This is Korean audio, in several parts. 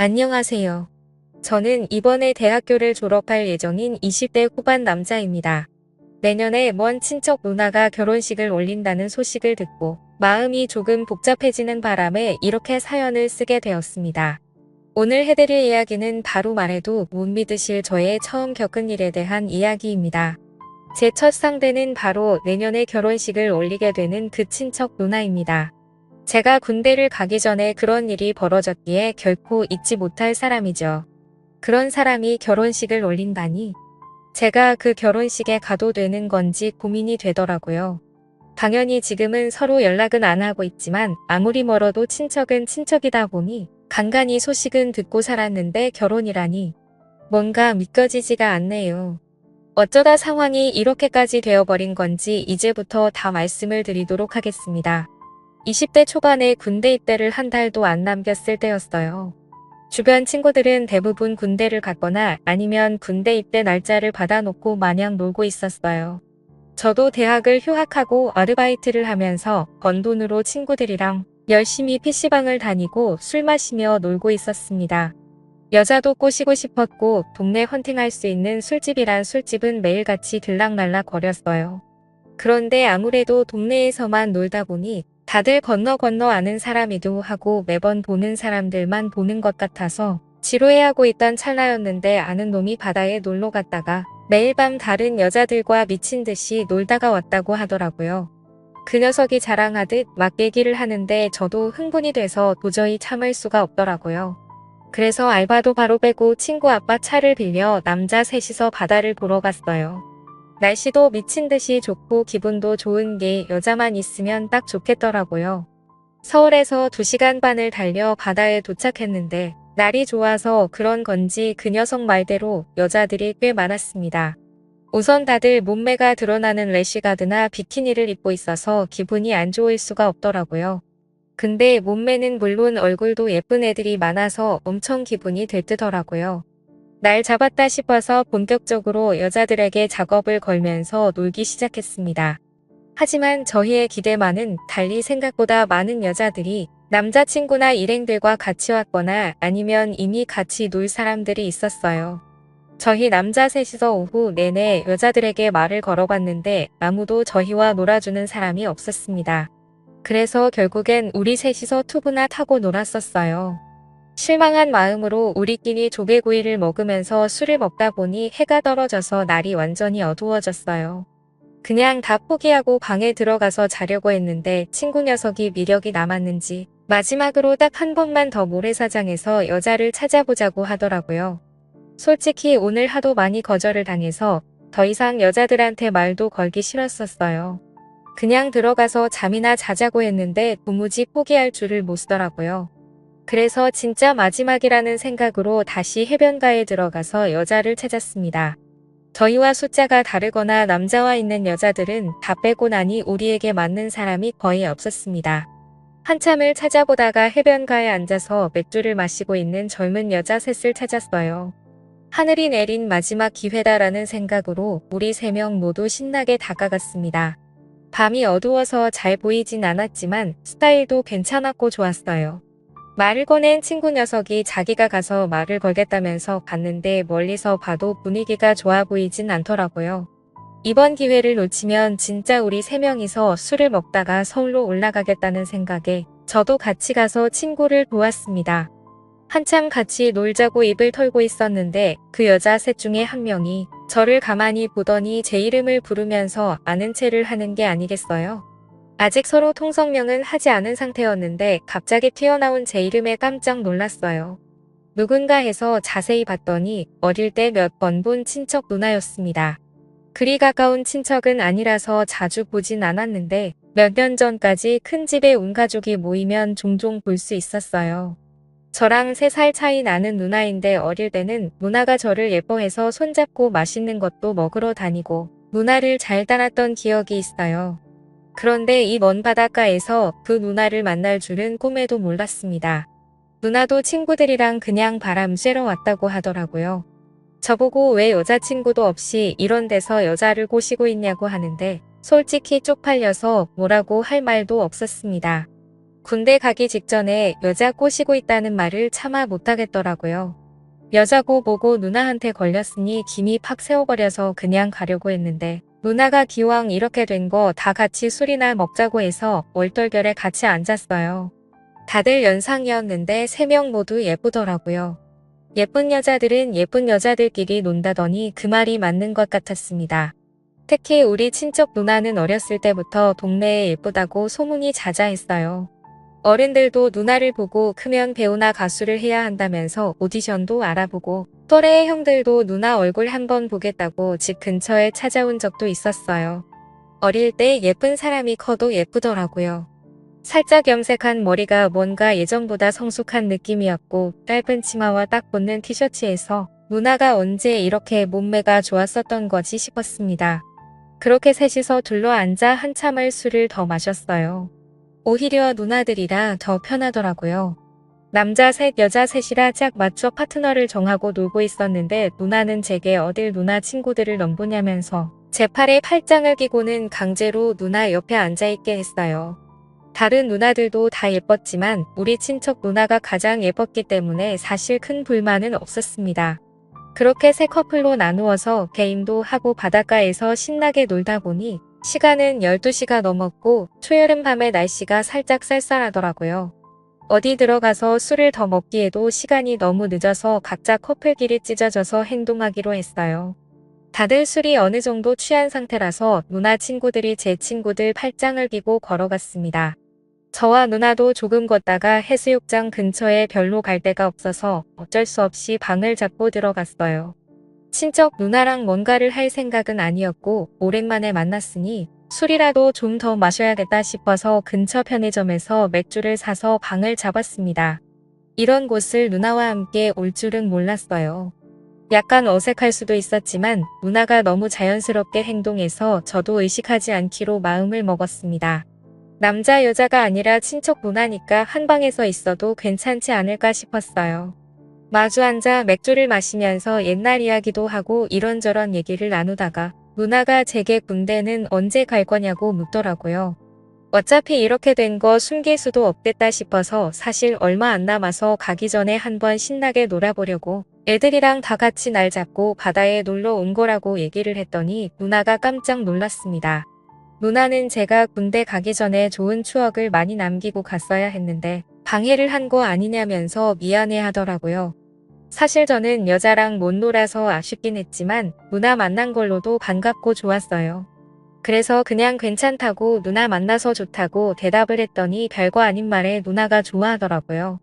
안녕하세요. 저는 이번에 대학교를 졸업할 예정인 20대 후반 남자입니다. 내년에 먼 친척 누나가 결혼식을 올린다는 소식을 듣고 마음이 조금 복잡해지는 바람에 이렇게 사연을 쓰게 되었습니다. 오늘 해드릴 이야기는 바로 말해도 못 믿으실 저의 처음 겪은 일에 대한 이야기입니다. 제 첫 상대는 바로 내년에 결혼식을 올리게 되는 그 친척 누나입니다. 제가 군대를 가기 전에 그런 일이 벌어졌기에 결코 잊지 못할 사람이죠. 그런 사람이 결혼식을 올린다니 제가 그 결혼식에 가도 되는 건지 고민이 되더라고요. 당연히 지금은 서로 연락은 안 하고 있지만 아무리 멀어도 친척은 친척이다 보니 간간히 소식은 듣고 살았는데 결혼이라니 뭔가 믿겨지지가 않네요. 어쩌다 상황이 이렇게까지 되어버린 건지 이제부터 다 말씀을 드리도록 하겠습니다. 20대 초반에 군대 입대를 한 달도 안 남겼을 때였어요. 주변 친구들은 대부분 군대를 갔거나 아니면 군대 입대 날짜를 받아놓고 마냥 놀고 있었어요. 저도 대학을 휴학하고 아르바이트를 하면서 번 돈으로 친구들이랑 열심히 PC방을 다니고 술 마시며 놀고 있었습니다. 여자도 꼬시고 싶었고 동네 헌팅할 수 있는 술집이란 술집은 매일같이 들락날락 거렸어요. 그런데 아무래도 동네에서만 놀다 보니 다들 건너 아는 사람이기도 하고 매번 보는 사람들만 보는 것 같아서 지루해하고 있던 찰나였는데 아는 놈이 바다에 놀러 갔다가 매일 밤 다른 여자들과 미친 듯이 놀다가 왔다고 하더라고요. 그 녀석이 자랑하듯 막 얘기를 하는데 저도 흥분이 돼서 도저히 참을 수가 없더라고요. 그래서 알바도 바로 빼고 친구 아빠 차를 빌려 남자 셋이서 바다를 보러 갔어요. 날씨도 미친 듯이 좋고 기분도 좋은 게 여자만 있으면 딱 좋겠더라고요. 서울에서 2시간 반을 달려 바다에 도착했는데 날이 좋아서 그런 건지 그 녀석 말대로 여자들이 꽤 많았습니다. 우선 다들 몸매가 드러나는 래쉬가드나 비키니를 입고 있어서 기분이 안 좋을 수가 없더라고요. 근데 몸매는 물론 얼굴도 예쁜 애들이 많아서 엄청 기분이 들뜨더라고요. 날 잡았다 싶어서 본격적으로 여자들에게 작업을 걸면서 놀기 시작했습니다. 하지만 저희의 기대만은 달리 생각보다 많은 여자들이 남자친구나 일행들과 같이 왔거나 아니면 이미 같이 놀 사람들이 있었어요. 저희 남자 셋이서 오후 내내 여자들에게 말을 걸어봤는데 아무도 저희와 놀아주는 사람이 없었습니다. 그래서 결국엔 우리 셋이서 투브나 타고 놀았었어요. 실망한 마음으로 우리끼리 조개구이를 먹으면서 술을 먹다 보니 해가 떨어져서 날이 완전히 어두워졌어요. 그냥 다 포기하고 방에 들어가서 자려고 했는데 친구 녀석이 미력이 남았는지 마지막으로 딱 한 번만 더 모래사장에서 여자를 찾아보자고 하더라고요. 솔직히 오늘 하도 많이 거절을 당해서 더 이상 여자들한테 말도 걸기 싫었었어요. 그냥 들어가서 잠이나 자자고 했는데 도무지 포기할 줄을 모르더라고요. 그래서 진짜 마지막이라는 생각으로 다시 해변가에 들어가서 여자를 찾았습니다. 저희와 숫자가 다르거나 남자와 있는 여자들은 다 빼고 나니 우리에게 맞는 사람이 거의 없었습니다. 한참을 찾아보다가 해변가에 앉아서 맥주를 마시고 있는 젊은 여자 셋을 찾았어요. 하늘이 내린 마지막 기회다라는 생각으로 우리 3명 모두 신나게 다가갔습니다. 밤이 어두워서 잘 보이진 않았지만 스타일도 괜찮았고 좋았어요. 말을 꺼낸 친구 녀석이 자기가 가서 말을 걸겠다면서 갔는데 멀리서 봐도 분위기가 좋아 보이진 않더라고요. 이번 기회를 놓치면 진짜 우리 3명이서 술을 먹다가 서울로 올라가겠다는 생각에 저도 같이 가서 친구를 도왔습니다. 한참 같이 놀자고 입을 털고 있었는데 그 여자 셋 중에 한 명이 저를 가만히 보더니 제 이름을 부르면서 아는 체를 하는 게 아니겠어요? 아직 서로 통성명은 하지 않은 상태였는데 갑자기 튀어나온 제 이름에 깜짝 놀랐어요. 누군가 해서 자세히 봤더니 어릴 때 몇 번 본 친척 누나였습니다. 그리 가까운 친척은 아니라서 자주 보진 않았는데 몇 년 전까지 큰 집에 온 가족이 모이면 종종 볼 수 있었어요. 저랑 3살 차이 나는 누나인데 어릴 때는 누나가 저를 예뻐해서 손잡고 맛있는 것도 먹으러 다니고 누나를 잘 따랐던 기억이 있어요. 그런데 이 먼 바닷가에서 그 누나를 만날 줄은 꿈에도 몰랐습니다. 누나도 친구들이랑 그냥 바람 쐬러 왔다고 하더라고요. 저보고 왜 여자친구도 없이 이런 데서 여자를 꼬시고 있냐고 하는데 솔직히 쪽팔려서 뭐라고 할 말도 없었습니다. 군대 가기 직전에 여자 꼬시고 있다는 말을 차마 못하겠더라고요. 여자고 뭐고 누나한테 걸렸으니 김이 팍 새어버려서 그냥 가려고 했는데 누나가 기왕 이렇게 된 거 다 같이 술이나 먹자고 해서 얼떨결에 같이 앉았어요. 다들 연상이었는데 3명 모두 예쁘더라고요. 예쁜 여자들은 예쁜 여자들끼리 논다더니 그 말이 맞는 것 같았습니다. 특히 우리 친척 누나는 어렸을 때부터 동네에 예쁘다고 소문이 자자했어요. 어른들도 누나를 보고 크면 배우나 가수를 해야 한다면서 오디션도 알아보고 또래의 형들도 누나 얼굴 한번 보겠다고 집 근처에 찾아온 적도 있었어요. 어릴 때 예쁜 사람이 커도 예쁘더라고요. 살짝 염색한 머리가 뭔가 예전보다 성숙한 느낌이었고 짧은 치마와 딱 붙는 티셔츠에서 누나가 언제 이렇게 몸매가 좋았었던 거지 싶었습니다. 그렇게 셋이서 둘러앉아 한참을 술을 더 마셨어요. 오히려 누나들이라 더 편하더라고요. 남자 셋 여자 셋이라 짝 맞춰 파트너를 정하고 놀고 있었는데 누나는 제게 어딜 누나 친구들을 넘보냐면서 제 팔에 팔짱을 끼고는 강제로 누나 옆에 앉아있게 했어요. 다른 누나들도 다 예뻤지만 우리 친척 누나가 가장 예뻤기 때문에 사실 큰 불만은 없었습니다. 그렇게 세 커플로 나누어서 게임도 하고 바닷가에서 신나게 놀다 보니 시간은 12시가 넘었고 초여름 밤에 날씨가 살짝 쌀쌀하더라고요. 어디 들어가서 술을 더 먹기에도 시간이 너무 늦어서 각자 커플끼리 찢어져서 행동하기로 했어요. 다들 술이 어느 정도 취한 상태라서 누나 친구들이 제 친구들 팔짱을 끼고 걸어갔습니다. 저와 누나도 조금 걷다가 해수욕장 근처에 별로 갈 데가 없어서 어쩔 수 없이 방을 잡고 들어갔어요. 친척 누나랑 뭔가를 할 생각은 아니었고 오랜만에 만났으니 술이라도 좀 더 마셔야겠다 싶어서 근처 편의점에서 맥주를 사서 방을 잡았습니다. 이런 곳을 누나와 함께 올 줄은 몰랐어요. 약간 어색할 수도 있었지만 누나가 너무 자연스럽게 행동해서 저도 의식하지 않기로 마음을 먹었습니다. 남자 여자가 아니라 친척 누나니까 한 방에서 있어도 괜찮지 않을까 싶었어요. 마주 앉아 맥주를 마시면서 옛날 이야기도 하고 이런저런 얘기를 나누다가 누나가 제게 군대는 언제 갈 거냐고 묻더라고요. 어차피 이렇게 된 거 숨길 수도 없겠다 싶어서 사실 얼마 안 남아서 가기 전에 한번 신나게 놀아보려고 애들이랑 다 같이 날 잡고 바다에 놀러 온 거라고 얘기를 했더니 누나가 깜짝 놀랐습니다. 누나는 제가 군대 가기 전에 좋은 추억을 많이 남기고 갔어야 했는데 방해를 한 거 아니냐면서 미안해 하더라고요. 사실 저는 여자랑 못 놀아서 아쉽긴 했지만 누나 만난 걸로도 반갑고 좋았어요. 그래서 그냥 괜찮다고 누나 만나서 좋다고 대답을 했더니 별거 아닌 말에 누나가 좋아하더라고요.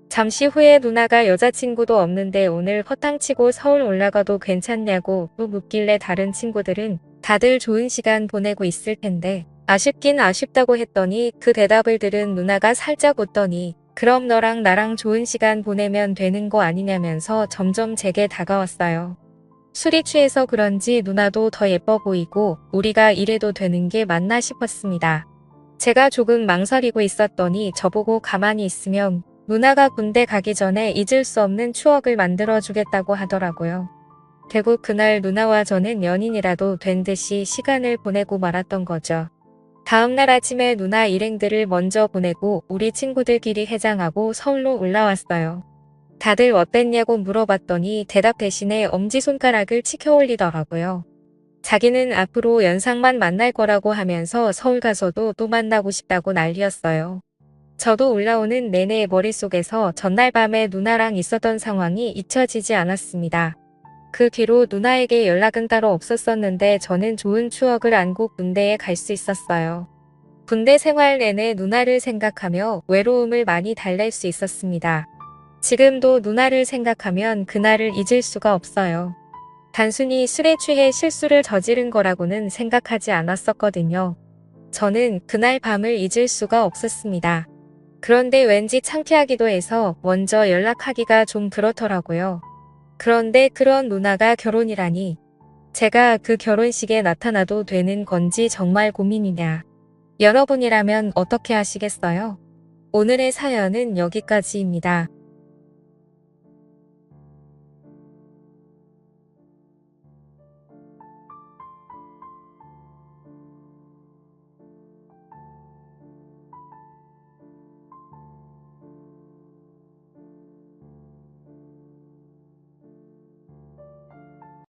잠시 후에 누나가 여자친구도 없는데 오늘 허탕치고 서울 올라가도 괜찮냐고 또 묻길래 다른 친구들은 다들 좋은 시간 보내고 있을 텐데 아쉽긴 아쉽다고 했더니 그 대답을 들은 누나가 살짝 웃더니 그럼 너랑 나랑 좋은 시간 보내면 되는 거 아니냐면서 점점 제게 다가왔어요. 술이 취해서 그런지 누나도 더 예뻐 보이고 우리가 이래도 되는 게 맞나 싶었습니다. 제가 조금 망설이고 있었더니 저보고 가만히 있으면 누나가 군대 가기 전에 잊을 수 없는 추억을 만들어 주겠다고 하더라고요. 결국 그날 누나와 저는 연인이라도 된 듯이 시간을 보내고 말았던 거죠. 다음날 아침에 누나 일행들을 먼저 보내고 우리 친구들끼리 해장하고 서울로 올라왔어요. 다들 어땠냐고 물어봤더니 대답 대신에 엄지손가락을 치켜 올리더라고요. 자기는 앞으로 연상만 만날 거라고 하면서 서울 가서도 또 만나고 싶다고 난리였어요. 저도 올라오는 내내 머릿속에서 전날 밤에 누나랑 있었던 상황이 잊혀지지 않았습니다. 그 뒤로 누나에게 연락은 따로 없었었는데 저는 좋은 추억을 안고 군대에 갈 수 있었어요. 군대 생활 내내 누나를 생각하며 외로움을 많이 달랠 수 있었습니다. 지금도 누나를 생각하면 그날을 잊을 수가 없어요. 단순히 술에 취해 실수를 저지른 거라고는 생각하지 않았었거든요. 저는 그날 밤을 잊을 수가 없었습니다. 그런데 왠지 창피하기도 해서 먼저 연락하기가 좀 그렇더라고요. 그런데 그런 누나가 결혼이라니. 제가 그 결혼식에 나타나도 되는 건지 정말 고민이냐. 여러분이라면 어떻게 하시겠어요? 오늘의 사연은 여기까지입니다.